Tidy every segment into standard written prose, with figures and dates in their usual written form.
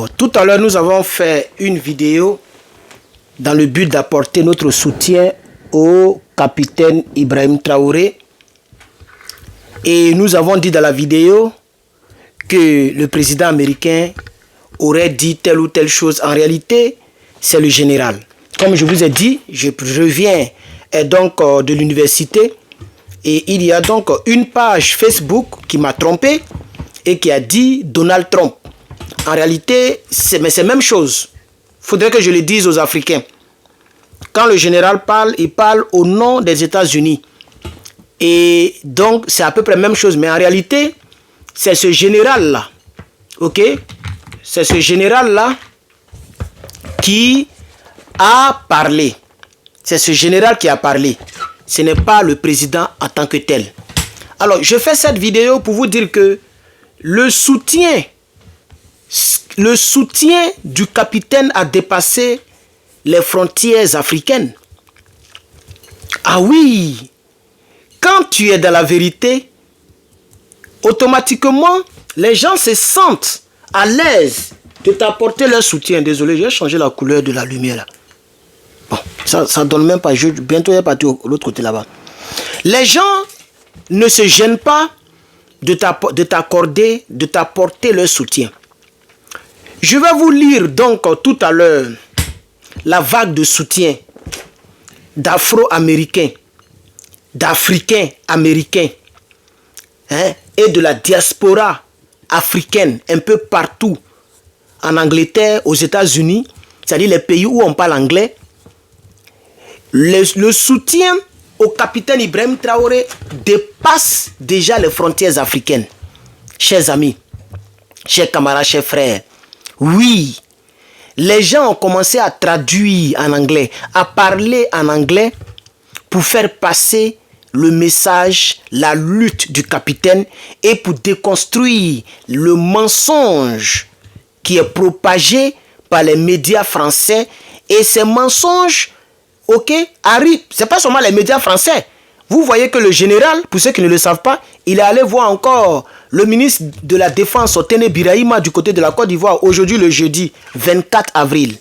Alors, tout à l'heure, nous avons fait une vidéo dans le but d'apporter notre soutien au capitaine Ibrahim Traoré. Et nous avons dit dans la vidéo que le président américain aurait dit telle ou telle chose. En réalité, c'est le général. Comme je vous ai dit, je reviens donc de l'université et il y a donc une page Facebook qui m'a trompé et qui a dit Donald Trump. En réalité, c'est la même chose. Il faudrait que je le dise aux Africains. Quand le général parle, il parle au nom des États-Unis. Et donc, c'est à peu près la même chose. Mais en réalité, c'est ce général-là. Ok? C'est ce général-là qui a parlé. C'est ce général qui a parlé. Ce n'est pas le président en tant que tel. Alors, je fais cette vidéo pour vous dire que le soutien du capitaine a dépassé les frontières africaines. Ah oui! Quand tu es dans la vérité, automatiquement, les gens se sentent à l'aise de t'apporter leur soutien. Désolé, j'ai changé la couleur de la lumière là. Bon, ça donne même pas. Bientôt, il est parti de l'autre côté là-bas. Les gens ne se gênent pas de t'accorder, de t'apporter leur soutien. Je vais vous lire donc tout à l'heure la vague de soutien d'Afro-Américains, d'Africains américains et de la diaspora africaine un peu partout en Angleterre, aux États-Unis, c'est-à-dire les pays où on parle anglais. Le soutien au capitaine Ibrahim Traoré dépasse déjà les frontières africaines. Chers amis, chers camarades, chers frères, oui, les gens ont commencé à traduire en anglais, à parler en anglais pour faire passer le message, la lutte du capitaine et pour déconstruire le mensonge qui est propagé par les médias français. Et ces mensonges, ok, arrivent, c'est pas seulement les médias français. Vous voyez que le général, pour ceux qui ne le savent pas, il est allé voir encore le ministre de la Défense, Téné Birahima, du côté de la Côte d'Ivoire, aujourd'hui le jeudi 24 avril.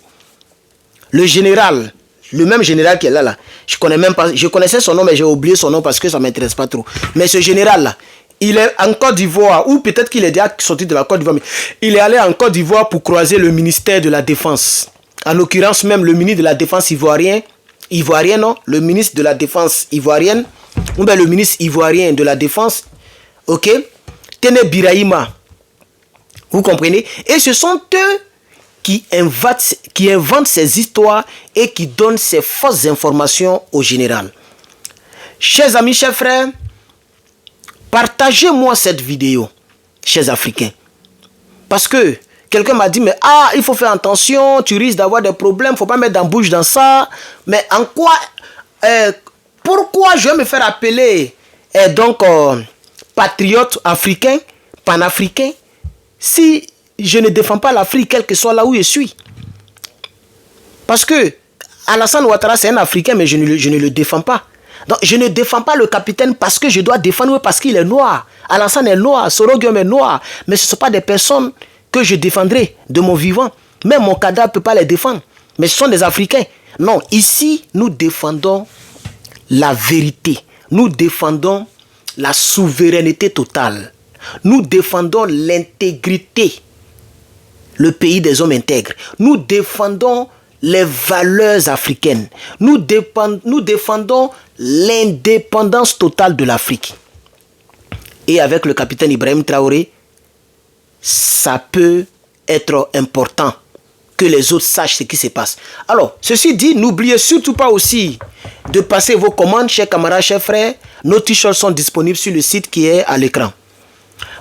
Le général, le même général qui est là, je connais même pas, je connaissais son nom, mais j'ai oublié son nom parce que ça ne m'intéresse pas trop. Mais ce général-là, il est en Côte d'Ivoire, ou peut-être qu'il est déjà sorti de la Côte d'Ivoire, mais il est allé en Côte d'Ivoire pour croiser le ministère de la Défense. En l'occurrence, même le ministre de la Défense ivoirien, non, le ministre de la Défense ivoirienne, ou bien le ministre ivoirien de la Défense, ok, Téné Birahima, vous comprenez? Et ce sont eux qui inventent ces histoires et qui donnent ces fausses informations au général. Chers amis, chers frères, partagez-moi cette vidéo, chers Africains. Parce que quelqu'un m'a dit, mais il faut faire attention, tu risques d'avoir des problèmes, il ne faut pas mettre dans bouche dans ça. Mais en quoi, pourquoi je vais me faire appeler patriote africain, panafricain, si je ne défends pas l'Afrique, quel que soit là où je suis? Parce que Alassane Ouattara, c'est un Africain, mais je ne le défends pas. Donc, je ne défends pas le capitaine parce que je dois défendre, parce qu'il est noir. Alassane est noir, Soro Guillaume est noir. Mais ce ne sont pas des personnes que je défendrai de mon vivant. Même mon cadavre ne peut pas les défendre. Mais ce sont des Africains. Non, ici, nous défendons la vérité. Nous défendons la souveraineté totale. Nous défendons l'intégrité. Le pays des hommes intègres. Nous défendons les valeurs africaines. Nous défendons l'indépendance totale de l'Afrique. Et avec le capitaine Ibrahim Traoré, ça peut être important que les autres sachent ce qui se passe. Alors, ceci dit, n'oubliez surtout pas aussi de passer vos commandes, chers camarades, chers frères. Nos t-shirts sont disponibles sur le site qui est à l'écran.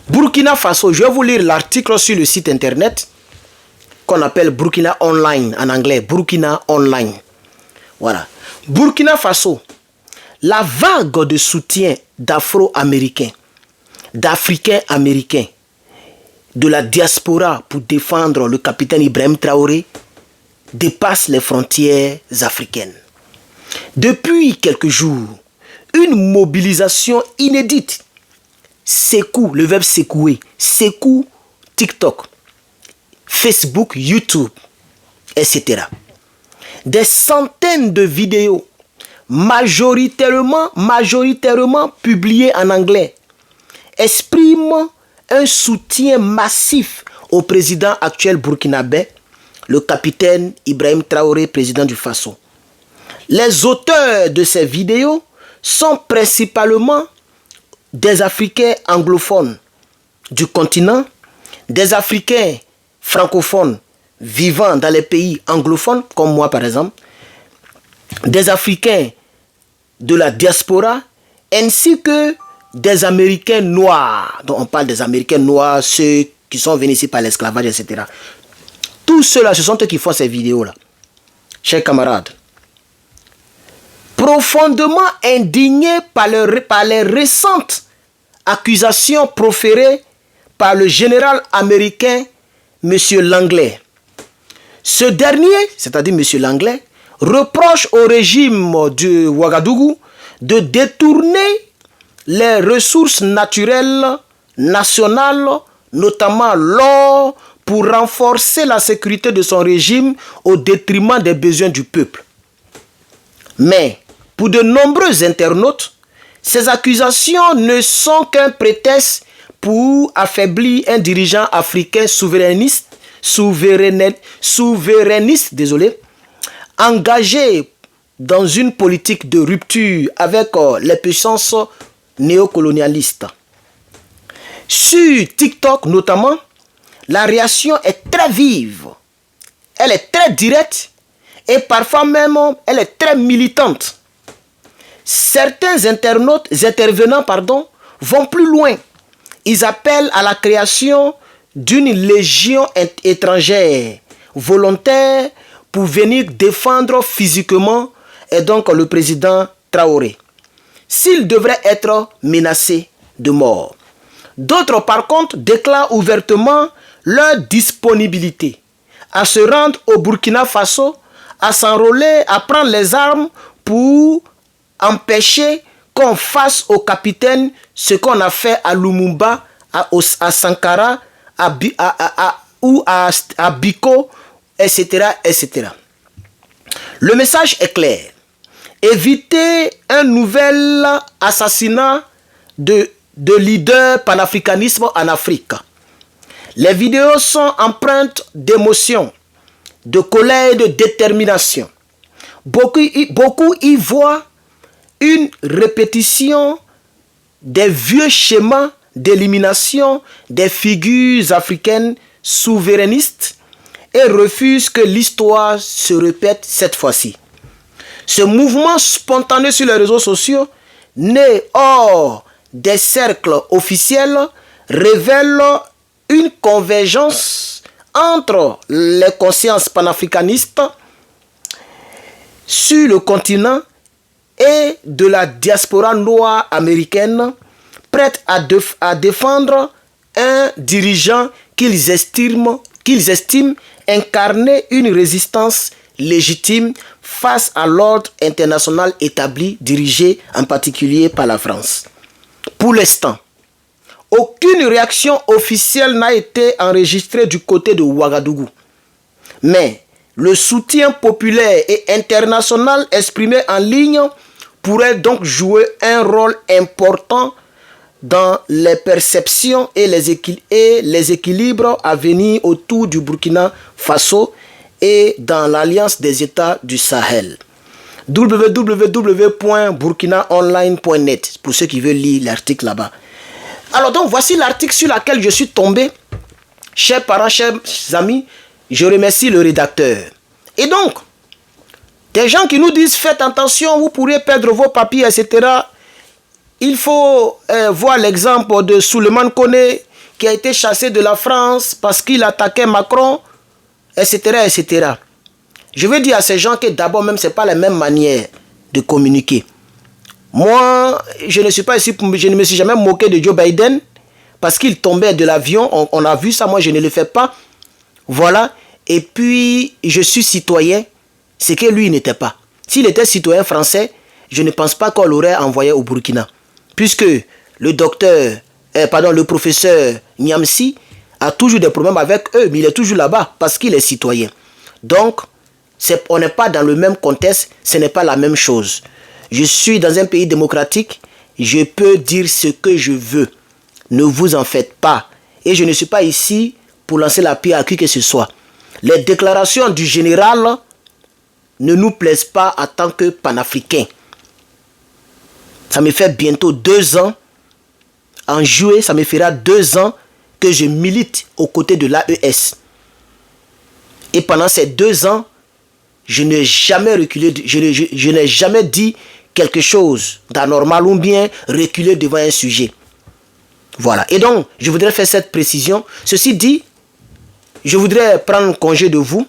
Burkina Faso, je vais vous lire l'article sur le site internet qu'on appelle Burkina Online en anglais. Burkina Online. Voilà. Burkina Faso, la vague de soutien d'Afro-Américains, d'Africains américains, de la diaspora pour défendre le capitaine Ibrahim Traoré dépasse les frontières africaines. Depuis quelques jours, une mobilisation inédite secoue, le verbe secouer, secoue TikTok. Facebook, YouTube, etc. Des centaines de vidéos, majoritairement publiées en anglais, expriment un soutien massif au président actuel burkinabé, le capitaine Ibrahim Traoré, président du Faso. Les auteurs de ces vidéos sont principalement des Africains anglophones du continent, des Africains francophones vivant dans les pays anglophones, comme moi par exemple, des Africains de la diaspora, ainsi que des Américains noirs. Donc on parle des Américains noirs, ceux qui sont venus ici par l'esclavage, etc. Tous ceux-là, ce sont eux qui font ces vidéos-là. Chers camarades, profondément indignés par les récentes accusations proférées par le général américain M. Langley. Ce dernier, c'est-à-dire M. Langley, reproche au régime de Ouagadougou de détourner les ressources naturelles nationales, notamment l'or, pour renforcer la sécurité de son régime au détriment des besoins du peuple. Mais pour de nombreux internautes, ces accusations ne sont qu'un prétexte pour affaiblir un dirigeant africain souverainiste, engagé dans une politique de rupture avec les puissances néocolonialistes. Sur TikTok notamment, la réaction est très vive, elle est très directe et parfois même elle est très militante. Certains intervenants vont plus loin. Ils appellent à la création d'une légion étrangère volontaire pour venir défendre physiquement et donc le président Traoré, s'il devrait être menacé de mort. D'autres, par contre, déclarent ouvertement leur disponibilité à se rendre au Burkina Faso, à s'enrôler, à prendre les armes pour empêcher qu'on fasse au capitaine ce qu'on a fait à Lumumba, à Sankara, ou à Biko, etc., etc. Le message est clair. Éviter un nouvel assassinat de leaders panafricanisme en Afrique. Les vidéos sont empreintes d'émotion, de colère et de détermination. Beaucoup y voient une répétition des vieux schémas d'élimination des figures africaines souverainistes et refusent que l'histoire se répète cette fois-ci. Ce mouvement spontané sur les réseaux sociaux, né hors des cercles officiels, révèle une convergence entre les consciences panafricanistes sur le continent et de la diaspora noire américaine, prête à défendre un dirigeant qu'ils estiment incarner une résistance légitime face à l'ordre international établi, dirigé en particulier par la France. Pour l'instant, aucune réaction officielle n'a été enregistrée du côté de Ouagadougou. Mais le soutien populaire et international exprimé en ligne pourrait donc jouer un rôle important dans les perceptions et les équilibres à venir autour du Burkina Faso et dans l'Alliance des États du Sahel. www.burkinaonline.net pour ceux qui veulent lire l'article là-bas. Alors donc voici l'article sur lequel je suis tombé. Chers parents, chers amis, je remercie le rédacteur. Et donc, des gens qui nous disent faites attention, vous pourrez perdre vos papiers, etc. Il faut voir l'exemple de Souleymane Koné qui a été chassé de la France parce qu'il attaquait Macron, etc., etc. Je veux dire à ces gens que d'abord même, ce n'est pas la même manière de communiquer. Moi, je ne me suis jamais moqué de Joe Biden parce qu'il tombait de l'avion. On a vu ça, moi je ne le fais pas. Voilà. Et puis, je suis citoyen, ce que lui n'était pas. S'il était citoyen français, je ne pense pas qu'on l'aurait envoyé au Burkina. Puisque le professeur Niamsi a toujours des problèmes avec eux, mais il est toujours là-bas parce qu'il est citoyen. Donc, on n'est pas dans le même contexte, ce n'est pas la même chose. Je suis dans un pays démocratique, je peux dire ce que je veux. Ne vous en faites pas. Et je ne suis pas ici pour lancer la pierre à qui que ce soit. Les déclarations du général ne nous plaisent pas en tant que panafricains. Ça me fait bientôt 2 ans. En juillet, ça me fera 2 ans que je milite aux côtés de l'AES. Et pendant ces 2 ans, je n'ai jamais reculé, je n'ai jamais dit quelque chose d'anormal ou bien reculé devant un sujet. Voilà. Et donc, je voudrais faire cette précision. Ceci dit, je voudrais prendre congé de vous.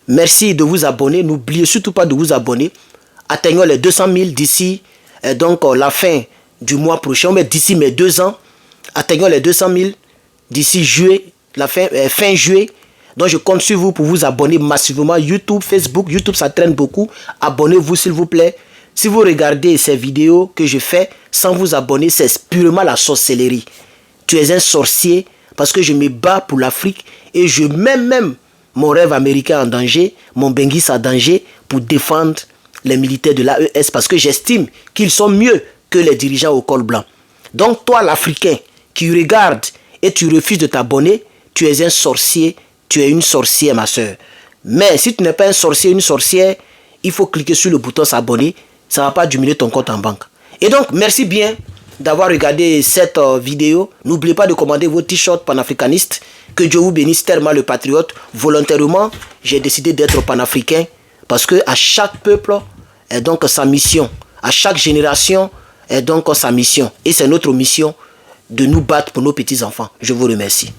Merci de vous abonner. N'oubliez surtout pas de vous abonner. Atteignons les 200 000 d'ici la fin du mois prochain. Mais d'ici mes 2 ans, atteignons les 200 000 d'ici juillet, fin juillet. Donc je compte sur vous pour vous abonner massivement. YouTube, Facebook, YouTube ça traîne beaucoup. Abonnez-vous s'il vous plaît. Si vous regardez ces vidéos que je fais sans vous abonner, c'est purement la sorcellerie. Tu es un sorcier parce que je me bats pour l'Afrique et je mets même mon rêve américain en danger, mon Bengis en danger pour défendre les militaires de l'AES parce que j'estime qu'ils sont mieux que les dirigeants au col blanc. Donc toi l'Africain qui regarde et tu refuses de t'abonner, tu es un sorcier. Tu es une sorcière, ma soeur. Mais si tu n'es pas un sorcier, une sorcière, il faut cliquer sur le bouton s'abonner. Ça ne va pas diminuer ton compte en banque. Et donc, merci bien d'avoir regardé cette vidéo. N'oubliez pas de commander vos t-shirts panafricanistes. Que Dieu vous bénisse, tellement le patriote. Volontairement, j'ai décidé d'être panafricain parce que à chaque peuple est donc sa mission. À chaque génération est donc sa mission. Et c'est notre mission de nous battre pour nos petits-enfants. Je vous remercie.